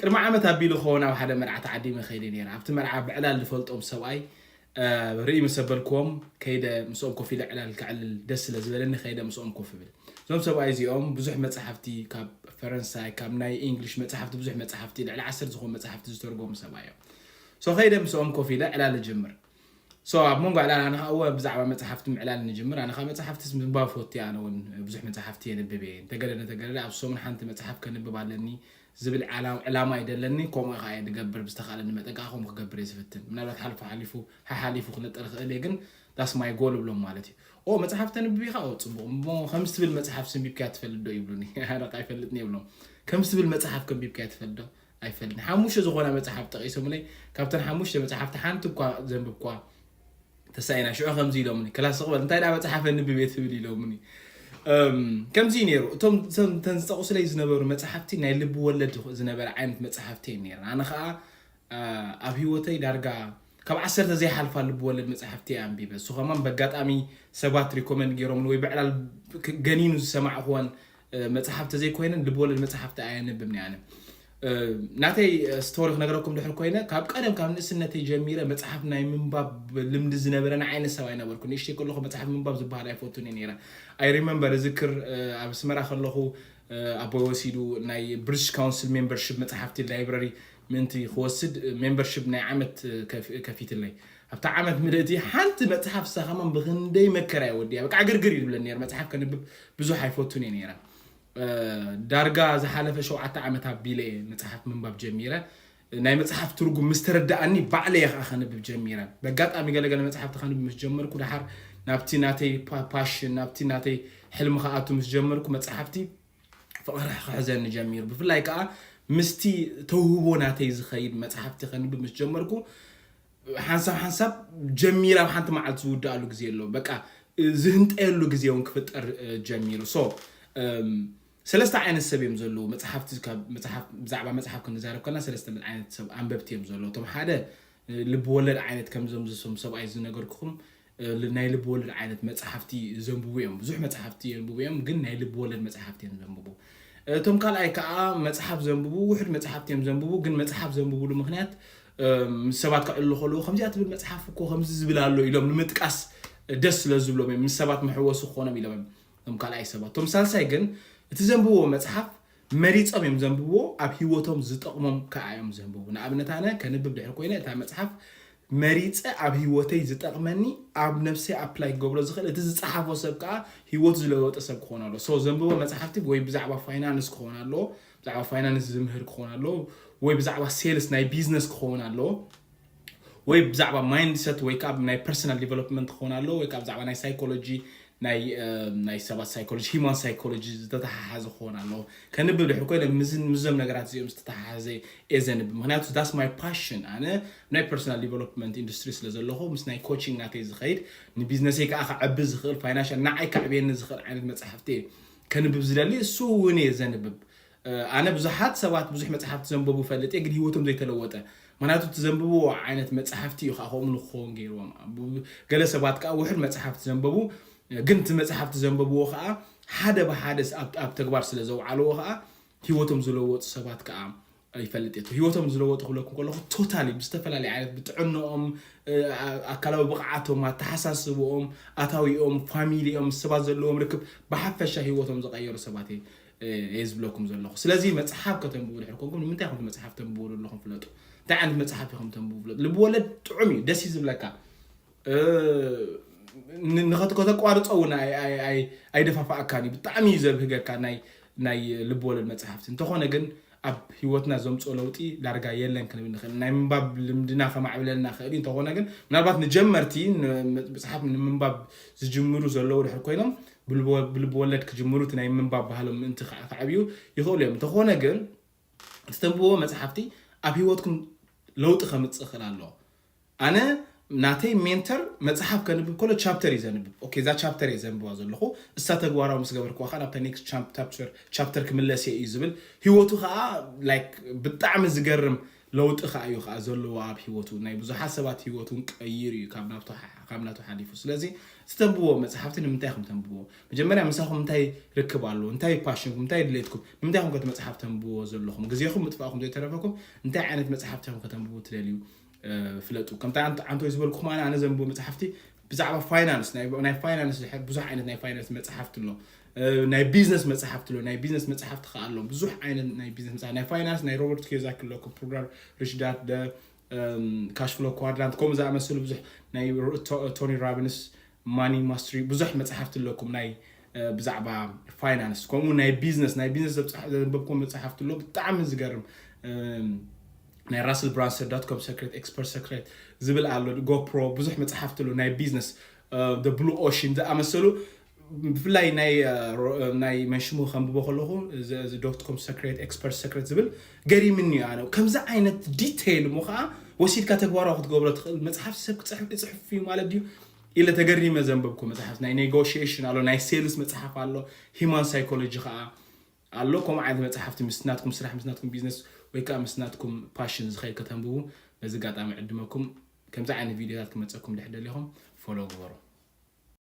ቅድሚ ዓመት ኣቢሉ ኾና ኣብ ሓደ መርዓ ተዓዲመ ኸይደ ነይራ ኣብቲ መርዓ ብዕላል ዝፈልጦም ሰብኣይ ርኢ መሰበልክዎም ከይደ ምስኦም ኮፍ ኢለ ዕላል ክዕልል ደስ ስለ ዝበለኒ ከይደ ምስኦም ኮፍ ብል እዞም ሰብኣይ እዚኦም ብዙሕ መፅሓፍቲ ካብ ፈረንሳይ ካብ ናይ እንግሊሽ መፅሓፍቲ ብዙሕ መፅሓፍቲ ልዕሊ 10 ዝኾኑ መፅሓፍቲ ዝተርጎሙ ሰብኣይ እዮም ሶ ከይደ ምስኦም ኮፍ ኢለ ዕላል ጅምር ሶ ኣብ መንጎ ዕላል ኣነ ከዓ ብዛዕባ መፅሓፍቲ ምዕላል ንጅምር ኣነ ከዓ መፅሓፍቲ ምንባብ ፈቲ ኣነ እውን ብዙሕ መፅሓፍቲ የንብብ እየ ተገለለ ኣብ ሰሙን ሓንቲ መፅሓፍ ከንብብ ኣለኒ ዝብል ዕላማ ይደለኒ ከምኡ ከዓ ንገብር ብዝተኻለኒ መጠቃኸም ክገብር ይዝፍትን ምናልባት ሓሊፉ ክነጥር ክእል ግን ዳስ ማይ ጎል ብሎም ማለት እዩ ኦ መጽሐፍ ተንብቢ ኢኻ ኦ ጽቡቕ ከምስ ትብል መጽሐፍ ስንቢብካ ትፈልዶ ይብሉኒ ኣረቃ ይፈልጥኒ ይብሎም ከምስ ትብል መጽሐፍ ከንቢብካ ትፈልዶ ኣይፈልጥኒ ሓሙሽተ ዝኾነ መጽሐፍ ጠቂሶምለይ ካብተን ሓሙሽተ መጽሐፍቲ ሓንቲ እኳ ዘንብብኳ ተሳይና ሽዑ ከምዚ ኢሎምኒ ክላስ ቅበል እንታይ ዳ መጽሐፍ ንብብ እየ ትብል ኢሎምኒ ከምዚ ነይሩ እቶም ተንፀቑስለይ ዝነበሩ መጽሐፍቲ ናይ ልቢ ወለድ ዝነበረ ዓይነት መጽሐፍቲ ነይረን ኣነ ከዓ ኣብ ሂወተይ ዳርጋ ካብ 10 ዘይሓልፋ ልቢ ወለድ መጽሐፍቲ ኣንቢበ እሱ ኸማን በጋጣሚ ሰባት ሪኮመንድ ገይሮም ወይ ብዕላል ገኒኑ ዝሰማዕኽዎን መጽሐፍቲ ዘይኮይነን ልቢ ወለድ መጽሐፍቲ ኣየንብብኒ ኣነ ናተይ ስቶሪ ክነገረኩም ድሕር ኮይነ ካብ ቀደም ካብ ንእስነተይ ጀሚረ መጽሐፍ ናይ ምንባብ ልምዲ ዝነበረና ዓይነት ሰብ ኣይነበርኩ ንእሽተይ ከለኹ መጽሐፍ ምንባብ ዝበሃል ኣይፈቱን ነይረ ኣይ ሪመምበር ዝክር ኣብ ስመራ ከለኹ ኣቦይ ወሲዱ ናይ ብሪቲሽ ካውንስል ሜምበርሺፕ መጽሐፍቲ ላይብረሪ ምንቲ ክወስድ ሜምበርሺፕ ናይ ዓመት ከፊትለይ ኣብታ ዓመት ምልእቲ ሓንቲ መጽሐፍ ሰኸማን ብክንደይ መከራ ይወድያ በቃ ግርግር ይብለኒ ነይረ መጽሐፍ ከንብብ ብዙሕ ኣይፈቱን ነይረ ዳርጋ ዝሓለፈ 7 ዓመት ኣቢለ መጽሐፍ ምንባብ ጀሚረ ናይ መጽሐፍ ትርጉም ምስተረዳእኒ ባዕለይ ከንብብ ጀሚረ በጋጣሚ ገለገለ መጽሐፍቲ ከንብብ ምስ ጀመርኩ ድሓር ናብቲ ናተይ ፓሽን ናብቲ ናተይ ሕልሚ ከኣቱ ምስ ጀመርኩ መጽሐፍቲ ፍቕሪ ክሕዘኒ ጀሚሩ ብፍላይ ከዓ ምስቲ ተውህቦ ናተይ ዝኸይድ መጽሐፍቲ ከንብብ ምስ ጀመርኩ ሓንሳብ ጀሚራ ሓንቲ መዓልቲ ዝውዳእሉ ግዜ ኣሎ በቃ ዝህንጠየሉ ግዜ እውን ክፍጠር ጀሚሩ ሶ ሰለስተ ዓይነት ሰብ እዮም ዘለዉ መጽሐፍቲ ብዛዕባ መጽሐፍ ክንዛረብ ከለና ሰለስተ ዓይነት ሰብ ኣንበብቲ እዮም ዘለዉ እቶም ሓደ ልቢ ወለድ ዓይነት ከምዞም ዝሶም ሰብኣይ ዝነገርኩኹም ናይ ልቢ ወለድ ዓይነት መጽሐፍቲ ዘንብቡ እዮም ብዙሕ መጽሐፍቲ የንብቡ እዮም ግን ናይ ልቢ ወለድ መጽሐፍቲ እዮም ዘንብቡ እቶም ካልኣይ ከዓ መጽሐፍ ዘንብቡ ውሕድ መጽሐፍቲ እዮም ዘንብቡ ግን መጽሐፍ ዘንብቡሉ ምክንያት ሰባት ክዕልሉ ከለዉ ከምዚኣ ትብል መጽሐፍ እኮ ከምዚ ዝብል ኣሎ ኢሎም ንምጥቃስ ደስ ስለ ዝብሎም ምስ ሰባት መሕወሱ ክኾኖም ኢሎም እቶም ካልኣይ ሰባት እቶም ሳልሳይ ግን እቲ ዘንብቦ መጽሐፍ መሪፆም እዮም ዘንብቦ ኣብ ሂወቶም ዝጠቕሞም ከዓ እዮም ዘንብቡ ንኣብነት ኣነ ከንብብ ድሕር ኮይነ እታ መጽሐፍ መሪፀ ኣብ ሂወተይ ዝጠቕመኒ ኣብ ነፍሰይ ኣፕላይ ክገብሮ ዝኽእል እቲ ዝፀሓፎ ሰብ ከዓ ሂወቱ ዝለወጠ ሰብ ክኾን ኣሎ ሶ ዘንብቦ መጽሓፍቲ ወይ ብዛዕባ ፋይናንስ ክኾን ኣሎ ብዛዕባ ፋይናንስ ዝምህር ክኾን ኣሎ ወይ ብዛዕባ ሴልስ ናይ ቢዝነስ ክኾን ኣሎ ወይ ብዛዕባ ማይንድሰት ወይ ከዓ ናይ ፐርሰናል ዲቨሎፕመንት ክኾን ኣሎ ወይ ከዓ ብዛዕባ ናይ ሳይኮሎጂ ናይ ሰባት ሳይኮሎጂ ሂማን ሳይኮሎጂ ዝተተሓሓዘ ክኾን ኣሎ ከንብብ ድሕር ኮይነ ምዞም ነገራት እዚኦም ዝተተሓሓዘ እየ ዘንብብ ምክንያቱ ዳስ ማይ ፓሽን ኣነ ናይ ፐርሰናል ዲቨሎፕመንት ኢንዱስትሪ ስለ ዘለኹ ምስ ናይ ኮቺንግ ናተይ ዝኸይድ ንቢዝነሰይ ከዓ ክዕቢ ዝኽእል ፋይናንሻል ንዓይ ክዕብየኒ ዝኽእል ዓይነት መጽሓፍቲ ከንብብ ዝደሊ እሱ እውን እየ ዘንብብ ኣነ ብዙሓት ሰባት ብዙሕ መጽሓፍቲ ዘንበቡ ፈልጥ ግን ሂወቶም ዘይተለወጠ ምክንያቱ ትዘንብቡ ዓይነት መጽሓፍቲ እዩ ከዓ ከምኡ ንክኸውን ገይሮም ገለ ሰባት ከዓ ውሕድ መጽሓፍቲ ዘንበቡ ግን እቲ መጽሓፍቲ ዘንበብዎ ከዓ ሓደ ብሓደ ኣብ ተግባር ስለ ዘውዓልዎ ከዓ ሂወቶም ዝለወጡ ሰባት ከዓ ይፈልጥ እየ ሂወቶም ዝለወጡ ክብለኩም ከለኹ ቶታሊ ብዝተፈላለየ ዓይነት ብጥዕንኦም ኣካላዊ ብቕዓቶም ኣተሓሳስቦኦም ኣታዊኦም ፋሚሊኦም ሰባት ዘለዎም ርክብ ብሓፈሻ ሂወቶም ዝቐየሩ ሰባት እየ ዝብለኩም ዘለኹ ስለዚ መጽሓፍ ከተንብቡ ድሕር ኮንኩም ንምንታይ ኢኹም መጽሓፍ ተንብቡ ዘለኹም ፍለጡ እንታይ ዓይነት መጽሓፍ ኢኹም ተንብቡ ፍለጡ ልቢ ወለድ ጥዑም እዩ ደስ ዝብለካ ንኸተቋርፆ እውን ኣይደፋፋእካኒ ብጣዕሚ እዩ ዘብህገካ ናይ ልቢ ወለድ መጽሓፍቲ እንተኾነ ግን ኣብ ሂወትና ዘምፅኦ ለውጢ ዳርጋ የለን ክንብል ንኽእል ናይ ምንባብ ልምድና ከማዕብለልና ክእል እንተኾነ ግን ምናልባት ንጀመርቲ መጽሓፍ ንምንባብ ዝጅምሩ ዘለዉ ድሕር ኮይኖም ብልቢ ወለድ ክጅምሩ እቲ ናይ ምንባብ ባህሎም ምእንቲ ከዕብዩ ይኽእሉ እዮም እንተኾነ ግን ዝተንብቦ መጽሓፍቲ ኣብ ሂወትኩም ለውጢ ከምፅእ ክእል ኣለዎ ኣነ ናተይ ሜንተር መጽሐፍ ከንብብ ከሎ ቻፕተር እዩ ዘንብብ ኦኬ እዛ ቻፕተር እየ ዘንብባ ዘለኹ እሳ ተግባራዊ ምስ ገበርክዋ ከዓ ናብታ ኔክስት ቻፕተር ክምለስ እዩ ዝብል ሂወቱ ከዓ ላይክ ብጣዕሚ ዝገርም لو تخايو خازلو واب هيوتو ناي بزو حسابات هيوتو قيري كابناتو حليفو سلازي ستنبو مصحفتي نمتايخم تنبو مجمريا مساخم انتاي ركبالو انتاي باشنكم انتاي دليتكم نمتايخم كتمصحف تنبو زلوخم غزيخم متفاقم دو يترفكم انتاي عينت مصحفتكم كتنبو تلاليو فلطو كمتا انتو يزبلكم انا زنبو مصحفتي بزعبه فاينانس ناي فاينانس يحب بزح عينت ناي فاينانس مصحفت له ناي بيزنس مصحفت له ناي بيزنس مصحفت خالهم بزح عينت ناي بيزنس مصحفت ناي فاينانس ناي روبرت كيزاك لكم بروجرام ريشدات ده كاش فلو كوادرانت كوم زعما مسلو بزح ناي توني رابنس ماني ماستري بزح مصحفت لكم ناي بزعبه فاينانس كوم ناي بيزنس بكم مصحفت له بتعمل زقرم ناي russellbrunson.com secret expert secret زبل على جو برو بزح مصحفت له ناي بيزنس ذا بلو اوشن ذا امسلو بفلاي ناي منشمو خنبو خلوخو ذا دوت كوم secret expert secret زبل قري مني انا كم زع عينت ديتيل مخا وسيد كاتغوارا خد قبل تخل مصحف سب تصحف في مالك ديو الا تغري مزنبكم مصحف ناي نيغوشيشن على ناي سيلز مصحف على هيومن سايكولوجي خا علوكم عاد مصحفتي مسناتكم سلاح مسناتكم بيزنس ويكا مسناتكم باشنز خير كتنبو بزي قاطع معدمكم كم زعاني فيديوهات كمتصكم لحد اليوم فولو غورو